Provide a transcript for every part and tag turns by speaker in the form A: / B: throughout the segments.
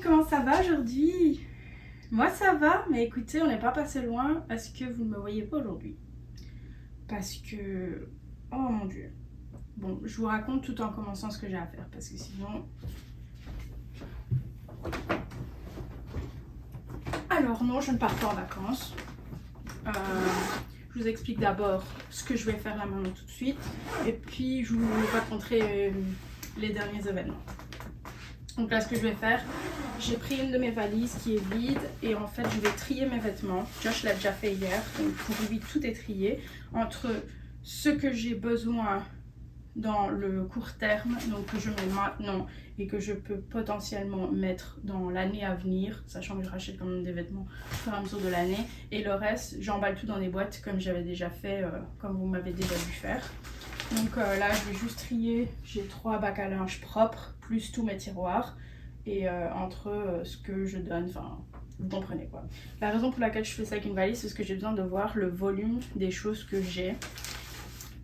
A: comment ça va aujourd'hui? Moi ça va, mais écoutez, on n'est pas passé loin parce que vous ne me voyez pas aujourd'hui. Parce que... Oh mon dieu. Bon, je vous raconte tout en commençant ce que j'ai à faire parce que sinon... Alors non, je ne pars pas en vacances. Je vous explique d'abord ce que je vais faire là maintenant tout de suite. Et puis je vous raconterai les derniers événements. Donc là, ce que je vais faire, j'ai pris une de mes valises qui est vide et en fait, je vais trier mes vêtements. Josh l'a déjà fait hier, donc pour lui, tout est trié. Entre ce que j'ai besoin dans le court terme, donc que je mets maintenant et que je peux potentiellement mettre dans l'année à venir, sachant que je rachète quand même des vêtements au fur et à mesure de l'année. Et le reste, j'emballe tout dans des boîtes comme j'avais déjà fait, comme vous m'avez déjà vu faire. Donc là, je vais juste trier. J'ai 3 bacs à linge propres, plus tous mes tiroirs. Et entre ce que je donne, enfin, vous comprenez quoi. La raison pour laquelle je fais ça avec une valise, c'est parce que j'ai besoin de voir le volume des choses que j'ai.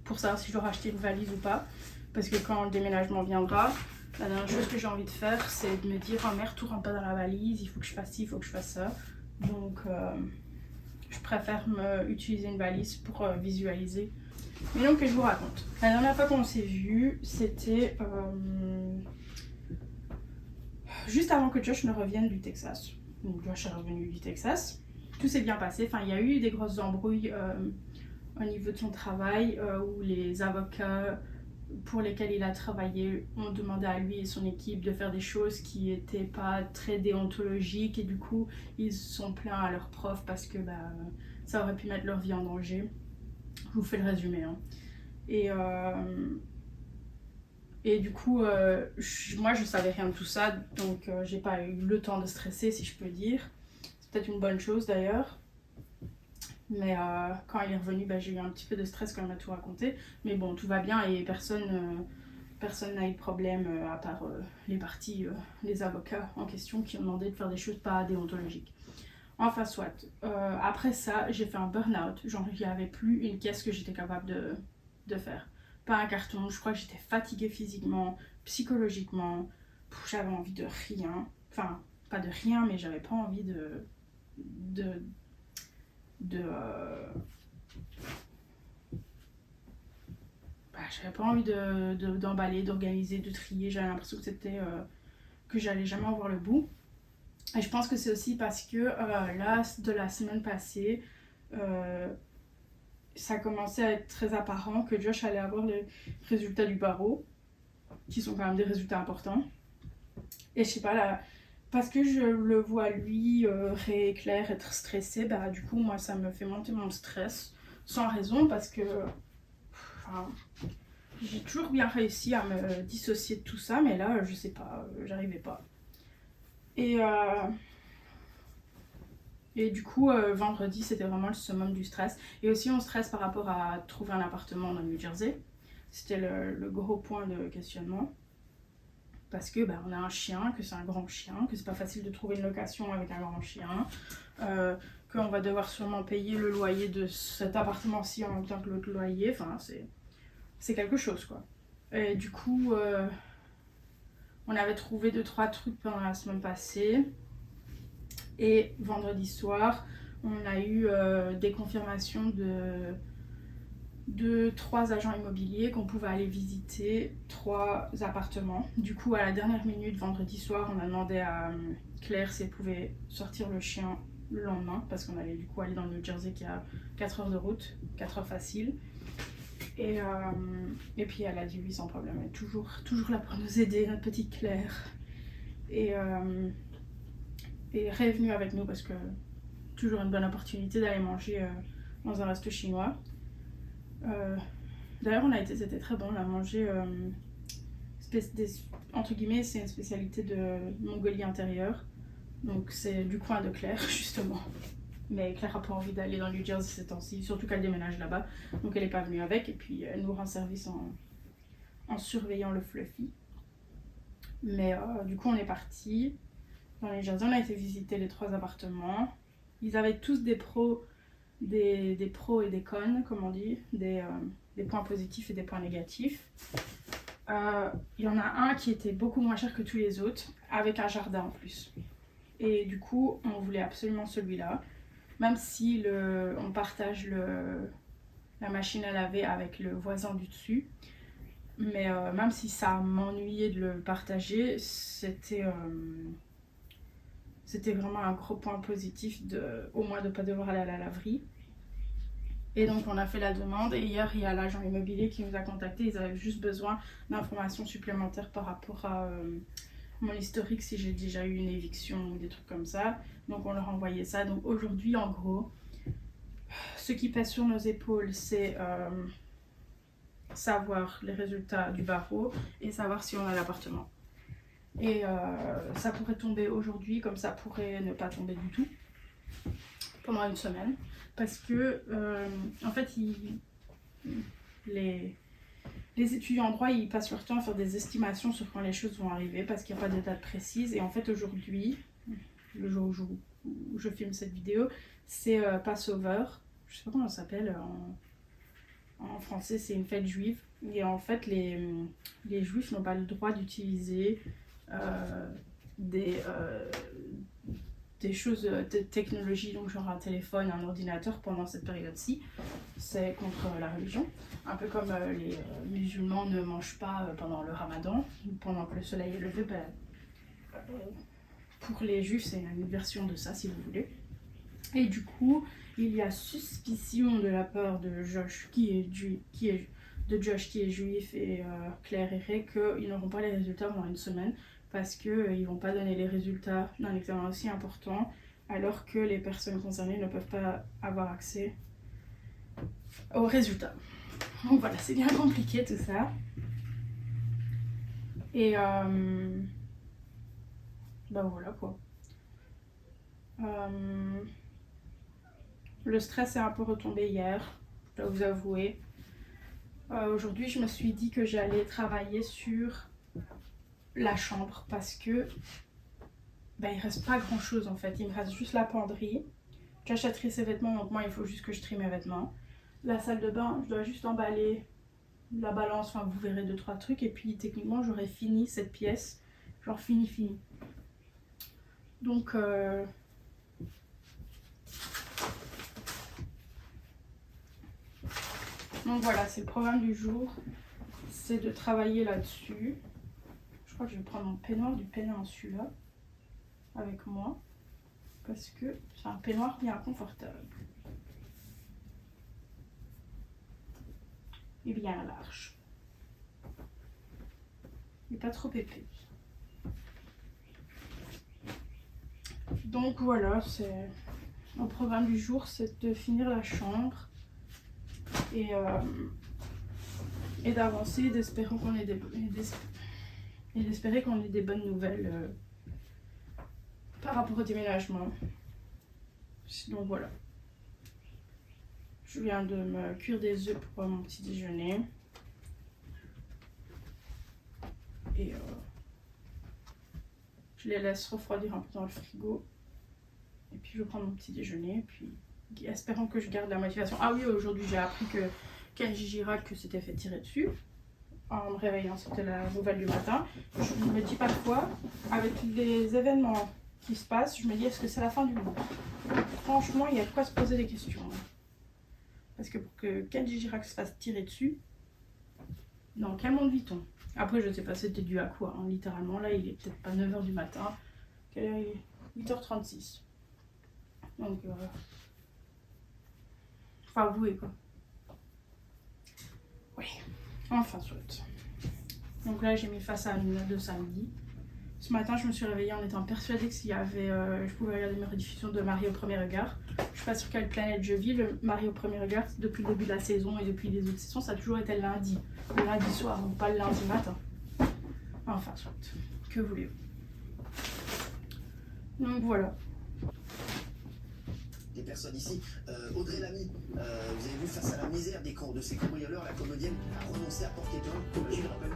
A: Pour savoir si je dois racheter une valise ou pas. Parce que quand le déménagement viendra, la dernière chose que j'ai envie de faire, c'est de me dire « Oh merde, tout rentre pas dans la valise, il faut que je fasse ci, il faut que je fasse ça. » Donc, je préfère utiliser une valise pour visualiser. Mais donc, que je vous raconte. La dernière fois qu'on s'est vu, c'était juste avant que Josh ne revienne du Texas. Donc, Josh est revenu du Texas. Tout s'est bien passé. Enfin, il y a eu des grosses embrouilles au niveau de son travail où les avocats pour lesquels il a travaillé ont demandé à lui et son équipe de faire des choses qui n'étaient pas très déontologiques et du coup, ils se sont plaints à leurs profs parce que ça aurait pu mettre leur vie en danger. Je vous fais le résumé. Hein. Et du coup, moi je savais rien de tout ça, donc j'ai pas eu le temps de stresser si je peux dire. C'est peut-être une bonne chose d'ailleurs. Mais quand il est revenu, j'ai eu un petit peu de stress quand il m'a tout raconté. Mais bon, tout va bien et personne n'a eu de problème à part les parties, les avocats en question qui ont demandé de faire des choses pas déontologiques. Enfin soit, après ça, j'ai fait un burn-out. Genre, il n'y avait plus une caisse que j'étais capable de faire. Pas un carton, je crois que j'étais fatiguée physiquement, psychologiquement. J'avais envie de rien. Enfin, pas de rien, mais j'avais pas envie j'avais pas envie d'emballer, d'organiser, de trier. J'avais l'impression que c'était que j'allais jamais en voir le bout. Et je pense que c'est aussi parce que là, de la semaine passée, ça commençait à être très apparent que Josh allait avoir les résultats du barreau, qui sont quand même des résultats importants. Et je sais pas, là, parce que je le vois lui, Ray et Claire, être stressé, du coup, moi, ça me fait monter mon stress sans raison parce que j'ai toujours bien réussi à me dissocier de tout ça, mais là, je sais pas, j'arrivais pas. Et du coup, vendredi, c'était vraiment le summum du stress. Et aussi, on stresse par rapport à trouver un appartement dans le New Jersey. C'était le gros point de questionnement. Parce que on a un chien, que c'est un grand chien, que c'est pas facile de trouver une location avec un grand chien, qu'on va devoir sûrement payer le loyer de cet appartement-ci en même temps que l'autre loyer. Enfin, c'est quelque chose, quoi. Et du coup, on avait trouvé 2-3 trucs pendant la semaine passée. Et vendredi soir, on a eu des confirmations de 3 agents immobiliers qu'on pouvait aller visiter 3 appartements. Du coup, à la dernière minute, vendredi soir, on a demandé à Claire si elle pouvait sortir le chien le lendemain, parce qu'on allait du coup aller dans le New Jersey qui a 4 heures de route, 4 heures faciles. Et puis elle a dit oui sans problème, elle est toujours là pour nous aider, notre petite Claire. Et Ray est venue avec nous parce que toujours une bonne opportunité d'aller manger dans un resto chinois. D'ailleurs c'était très bon, on a mangé entre guillemets c'est une spécialité de Mongolie intérieure, donc c'est du coin de Claire justement, mais Claire a pas envie d'aller dans le New Jersey ces temps-ci, surtout qu'elle déménage là-bas, donc elle est pas venue avec et puis elle nous rend service en surveillant le Fluffy. Mais du coup on est parti dans les Jersey, on a été visiter les 3 appartements. Ils avaient tous des pros et des cons, comme on dit, des points positifs et des points négatifs. Il y en a un qui était beaucoup moins cher que tous les autres, avec un jardin en plus. Et du coup, on voulait absolument celui-là. Même si on partage la machine à laver avec le voisin du dessus. Mais même si ça m'ennuyait de le partager, c'était vraiment un gros point positif au moins de ne pas devoir aller à la laverie. Et donc on a fait la demande et hier il y a l'agent immobilier qui nous a contactés. Ils avaient juste besoin d'informations supplémentaires par rapport à mon historique, si j'ai déjà eu une éviction ou des trucs comme ça. Donc on leur a envoyé ça. Donc aujourd'hui en gros, ce qui pèse sur nos épaules, c'est savoir les résultats du barreau et savoir si on a l'appartement. Et ça pourrait tomber aujourd'hui comme ça pourrait ne pas tomber du tout pendant une semaine. Parce que, en fait, les étudiants en droit, ils passent leur temps à faire des estimations sur quand les choses vont arriver parce qu'il n'y a pas de date précise. Et en fait, aujourd'hui, le jour où je filme cette vidéo, c'est Passover. Je sais pas comment ça s'appelle en français, c'est une fête juive. Et en fait, les juifs n'ont pas le droit d'utiliser des choses de technologie, donc genre un téléphone, un ordinateur pendant cette période-ci. C'est contre la religion. Un peu comme les musulmans ne mangent pas pendant le ramadan, pendant que le soleil est levé. Pour les juifs, c'est une version de ça, si vous voulez. Et du coup, il y a suspicion de la part de Josh, qui est juif, et Claire et Ray, qu'ils n'auront pas les résultats pendant une semaine. Parce qu'ils ne vont pas donner les résultats d'un examen aussi important, alors que les personnes concernées ne peuvent pas avoir accès aux résultats. Donc voilà, c'est bien compliqué tout ça. Et ben voilà quoi. Le stress est un peu retombé hier, je dois vous avouer. Aujourd'hui, je me suis dit que j'allais travailler sur la chambre parce que il reste pas grand chose en fait. Il me reste juste la penderie. J'achèterai ses vêtements, donc moi il faut juste que je trie mes vêtements. La salle de bain, je dois juste emballer la balance, enfin vous verrez 2-3 trucs, et puis techniquement j'aurai fini cette pièce, genre fini. Donc voilà, c'est le programme du jour, c'est de travailler là-dessus. Je crois que je vais prendre mon peignoir du peignoir celui-là avec moi parce que c'est un peignoir bien confortable et bien large et pas trop épais. Donc voilà, c'est mon programme du jour, c'est de finir la chambre et d'avancer, d'espérer qu'on ait des bonnes nouvelles par rapport au déménagement. Donc voilà. Je viens de me cuire des œufs pour mon petit déjeuner. Et je les laisse refroidir un peu dans le frigo. Et puis je vais prendre mon petit déjeuner. Puis espérant que je garde la motivation. Ah oui, aujourd'hui j'ai appris que Kenji Girac s'était fait tirer dessus. En me réveillant, c'était la nouvelle du matin. Je me dis parfois, avec les événements qui se passent, je me dis est-ce que c'est la fin du monde? Franchement, il y a de quoi se poser des questions. Parce que pour que Kenji Girac se fasse tirer dessus, dans quel monde vit-on? Après, je ne sais pas c'était dû à quoi, hein, littéralement. Là, il est peut-être pas 9h du matin. Quelle heure il est? 8h36. Donc, faut avouer quoi. Oui, enfin, soit. Donc là, j'ai mis face à une note de samedi. Ce matin, je me suis réveillée en étant persuadée que je pouvais regarder mes rediffusions de Marie au premier regard. Je ne sais pas sur quelle planète je vis. Le Marie au premier regard, depuis le début de la saison et depuis les autres saisons, ça a toujours été le lundi soir, donc pas le lundi matin. Enfin, soit. Que voulez-vous? Donc voilà.
B: Des personnes ici. Audrey Lamy, vous avez vu, face à la misère de ces cambrioleurs, la comédienne a renoncé à porter plainte. Je rappelle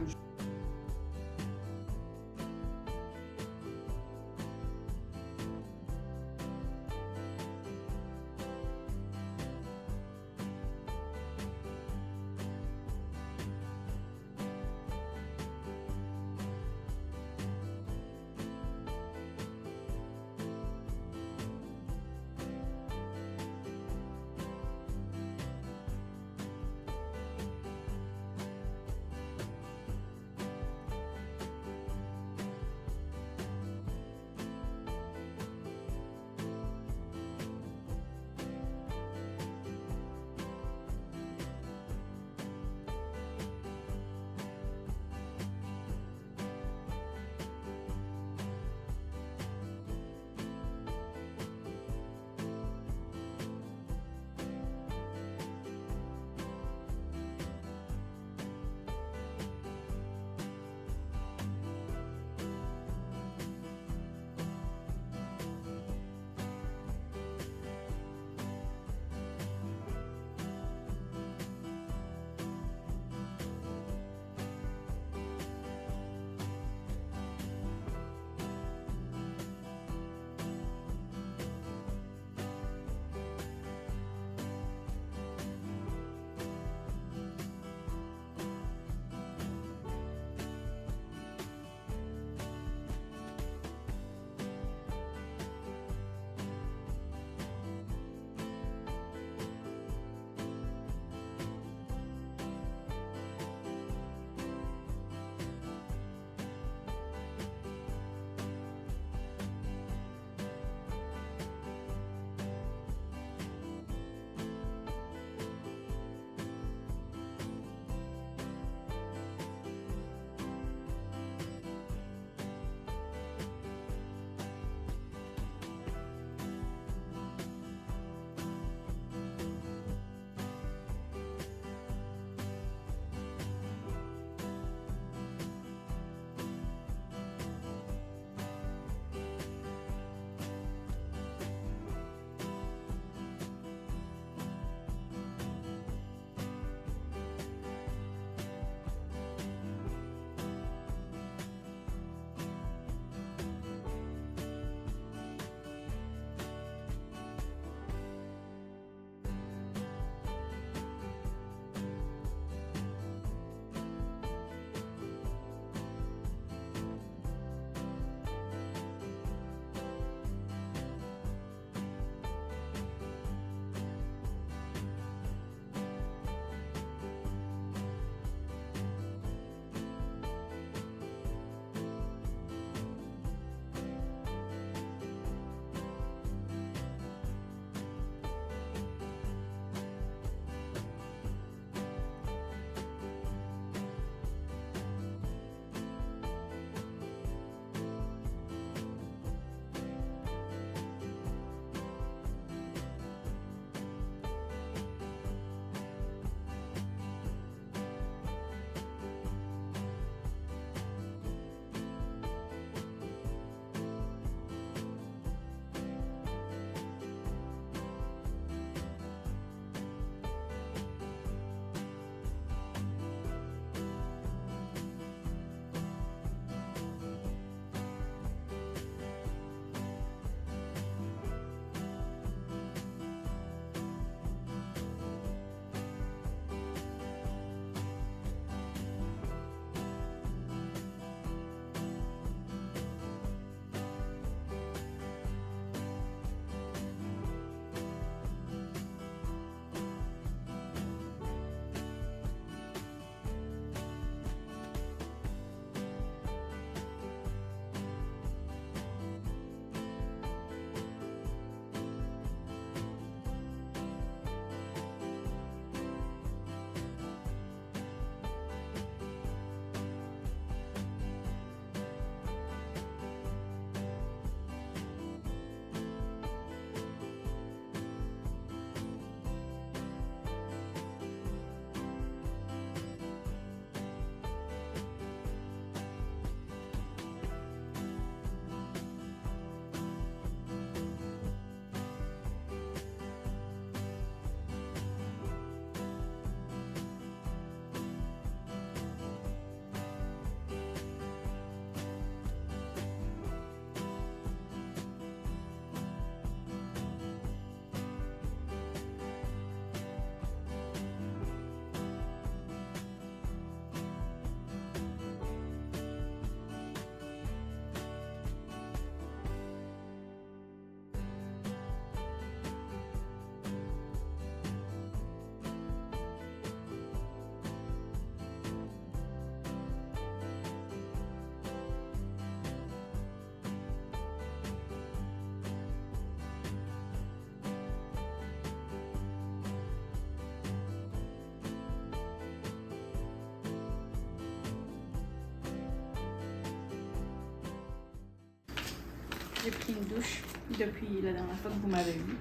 A: j'ai pris une douche depuis la dernière fois que vous m'avez vu.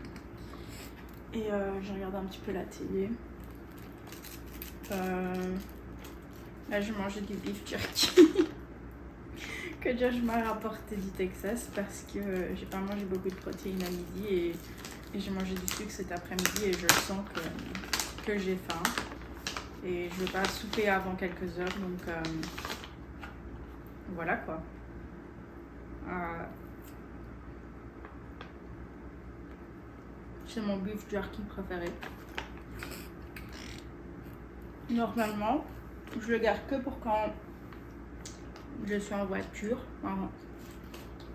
A: Et j'ai regardé un petit peu la télé. Là, j'ai mangé du beef jerky que Josh m'a rapporté du Texas parce que j'ai pas mangé beaucoup de protéines à midi et j'ai mangé du sucre cet après-midi et je sens que j'ai faim. Et je veux pas souper avant quelques heures, donc voilà quoi. C'est mon beef jerky préféré. Normalement, je le garde que pour quand je suis en voiture,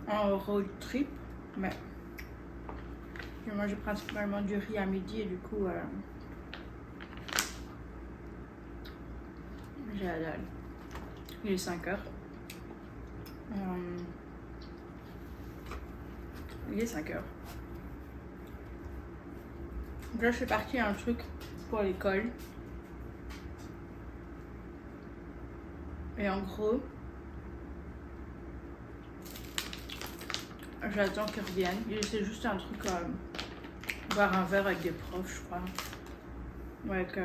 A: en road trip, mais je mange principalement du riz à midi et du coup j'ai la dalle. Il est 5 heures. Il est 5 heures. Donc là je suis partie à un truc pour l'école. Et en gros, j'attends qu'ils reviennent. C'est juste un truc boire un verre avec des profs, je crois. Ou avec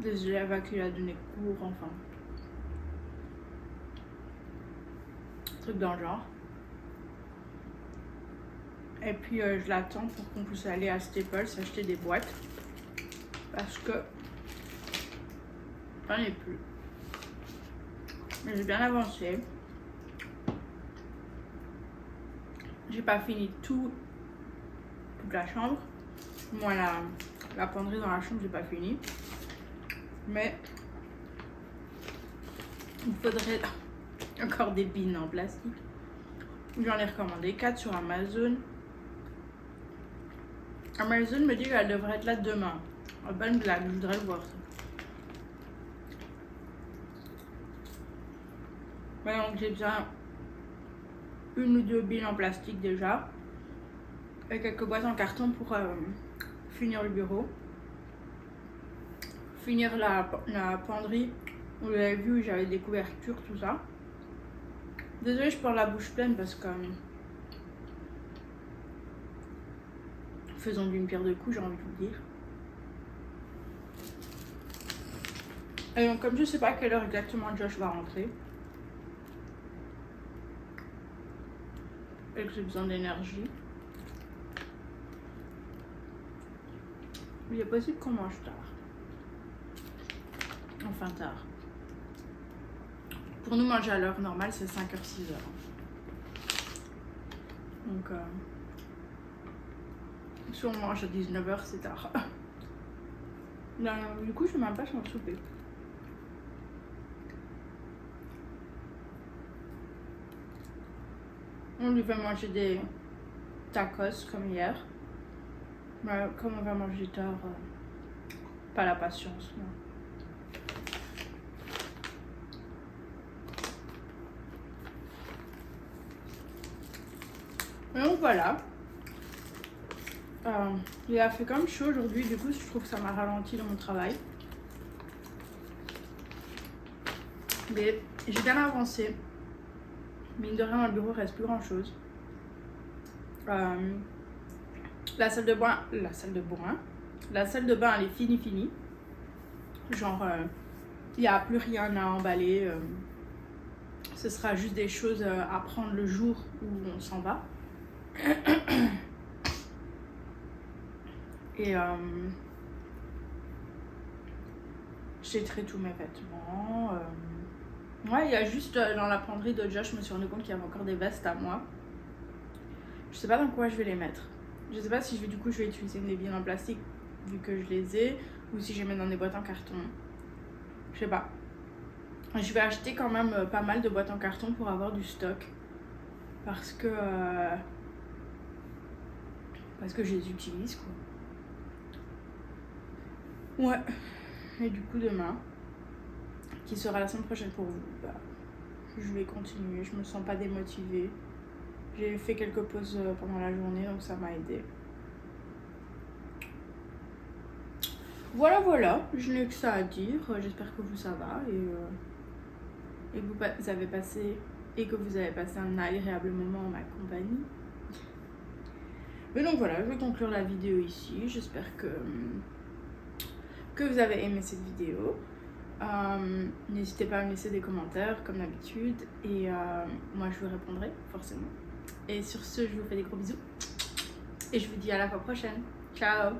A: des élèves à qui il a donné cours, enfin. Un truc dans le genre. Et puis je l'attends pour qu'on puisse aller à Staples acheter des boîtes. Parce que j'en ai plus. Mais j'ai bien avancé. J'ai pas fini toute la chambre. Moi, la penderie dans la chambre, j'ai pas fini. Mais il faudrait encore des bines en plastique. J'en ai recommandé 4 sur Amazon. Amazon me dit qu'elle devrait être là demain. Pas une blague, je voudrais le voir ça. Ouais, donc j'ai déjà 1 ou 2 billes en plastique déjà. Et quelques boîtes en carton pour finir le bureau. Finir la penderie. Vous l'avez vu, j'avais des couvertures, tout ça. Désolée, je parle la bouche pleine parce que faisons d'une pierre deux coups, j'ai envie de vous dire. Et donc comme je sais pas à quelle heure exactement Josh va rentrer et que j'ai besoin d'énergie, il est possible qu'on mange tard. Enfin tard. Pour nous manger à l'heure normale c'est 5h, 6h. Donc si on mange à 19h c'est tard. Du coup je ne vais même pas sans souper. On lui fait manger des tacos comme hier. Mais comme on va manger tard, pas la patience. Non. Et donc voilà. Il a fait comme chaud aujourd'hui, du coup je trouve que ça m'a ralenti dans mon travail. Mais j'ai bien avancé. Mine de rien, dans le bureau, il reste plus grand chose. La salle de bain, elle est finie. Genre, il n'y a plus rien à emballer. Ce sera juste des choses à prendre le jour où on s'en va. Et j'ai trait tous mes vêtements. Ouais, il y a juste dans la penderie de Josh, je me suis rendu compte qu'il y avait encore des vestes à moi. Je sais pas dans quoi je vais les mettre. Je sais pas si je vais utiliser des billes en plastique vu que je les ai, ou si je les mets dans des boîtes en carton. Je sais pas. Je vais acheter quand même pas mal de boîtes en carton pour avoir du stock. Parce que je les utilise quoi. Ouais. Et du coup demain, qui sera la semaine prochaine pour vous, bah, je vais continuer. Je me sens pas démotivée. J'ai fait quelques pauses pendant la journée, donc ça m'a aidé. Voilà, je n'ai que ça à dire. J'espère que vous ça va et que vous avez passé et que vous avez passé un agréable moment en ma compagnie. Mais donc voilà, je vais conclure la vidéo ici. J'espère que vous avez aimé cette vidéo. N'hésitez pas à me laisser des commentaires comme d'habitude et moi je vous répondrai forcément. Et sur ce, je vous fais des gros bisous et je vous dis à la fois prochaine. Ciao!